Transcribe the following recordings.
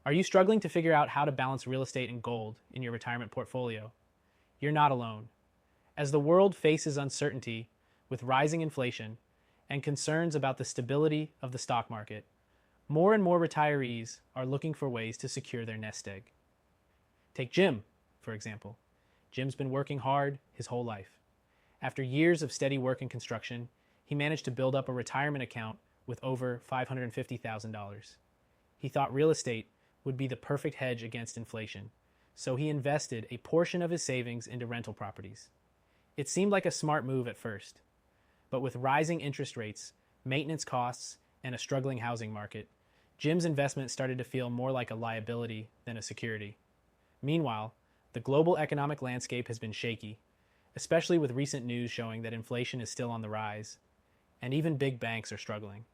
Are you struggling to figure out how to balance real estate and gold in your retirement portfolio? You're not alone. As the world faces uncertainty with rising inflation and concerns about the stability of the stock market, more and more retirees are looking for ways to secure their nest egg. Take Jim, for example. Jim's been working hard his whole life. After years of steady work and construction, he managed to build up a retirement account with over $550,000. He thought real estate would be the perfect hedge against inflation, so he invested a portion of his savings into rental properties. It seemed like a smart move at first, but with rising interest rates, maintenance costs, and a struggling housing market, Jim's investment started to feel more like a liability than a security. Meanwhile, the global economic landscape has been shaky, especially with recent news showing that inflation is still on the rise, and even big banks are struggling.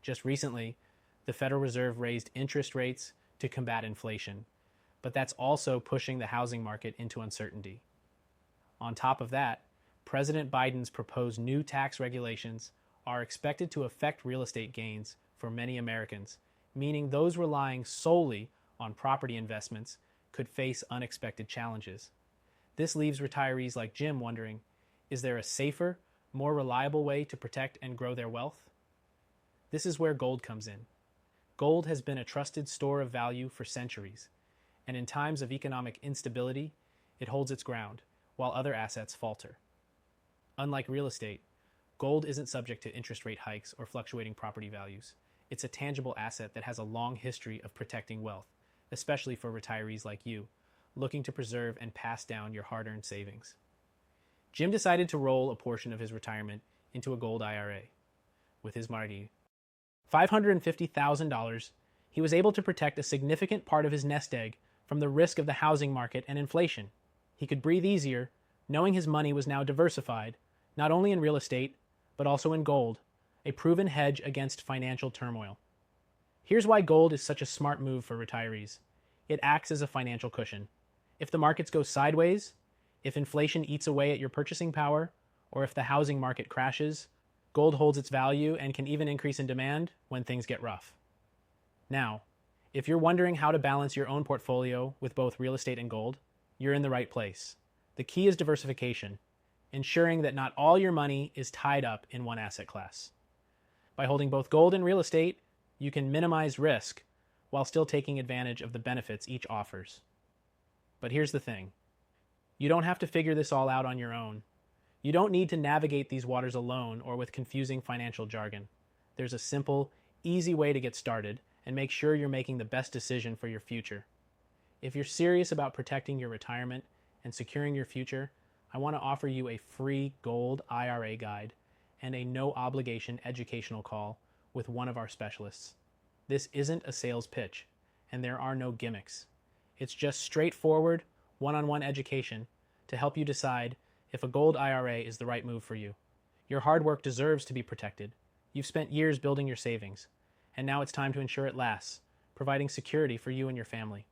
Just recently, the Federal Reserve raised interest rates to combat inflation, but that's also pushing the housing market into uncertainty. On top of that, President Biden's proposed new tax regulations are expected to affect real estate gains for many Americans, meaning those relying solely on property investments could face unexpected challenges. This leaves retirees like Jim wondering, is there a safer, more reliable way to protect and grow their wealth? This is where gold comes in. Gold has been a trusted store of value for centuries, and in times of economic instability, it holds its ground, while other assets falter. Unlike real estate, gold isn't subject to interest rate hikes or fluctuating property values. It's a tangible asset that has a long history of protecting wealth, especially for retirees like you, looking to preserve and pass down your hard-earned savings. Jim decided to roll a portion of his retirement into a gold IRA. With his money, $550,000, he was able to protect a significant part of his nest egg from the risk of the housing market and inflation. He could breathe easier, knowing his money was now diversified, not only in real estate, but also in gold, a proven hedge against financial turmoil. Here's why gold is such a smart move for retirees. It acts as a financial cushion. If the markets go sideways, if inflation eats away at your purchasing power, or if the housing market crashes, gold holds its value and can even increase in demand when things get rough. Now, if you're wondering how to balance your own portfolio with both real estate and gold, you're in the right place. The key is diversification, ensuring that not all your money is tied up in one asset class. By holding both gold and real estate, you can minimize risk while still taking advantage of the benefits each offers. But here's the thing. You don't have to figure this all out on your own. You don't need to navigate these waters alone or with confusing financial jargon. There's a simple, easy way to get started and make sure you're making the best decision for your future. If you're serious about protecting your retirement and securing your future, I want to offer you a free gold IRA guide and a no-obligation educational call with one of our specialists. This isn't a sales pitch, and there are no gimmicks. It's just straightforward, one-on-one education to help you decide if a gold IRA is the right move for you. Your hard work deserves to be protected. You've spent years building your savings, and now it's time to ensure it lasts, providing security for you and your family.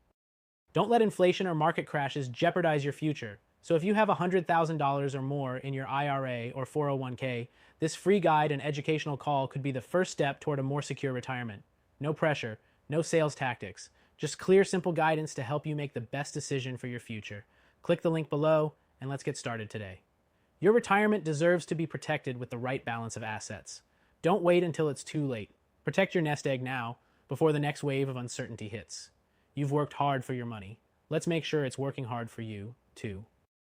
Don't let inflation or market crashes jeopardize your future. So if you have $100,000 or more in your IRA or 401k, this free guide and educational call could be the first step toward a more secure retirement. No pressure, no sales tactics, just clear, simple guidance to help you make the best decision for your future. Click the link below and let's get started today. Your retirement deserves to be protected with the right balance of assets. Don't wait until it's too late. Protect your nest egg now before the next wave of uncertainty hits. You've worked hard for your money. Let's make sure it's working hard for you, too.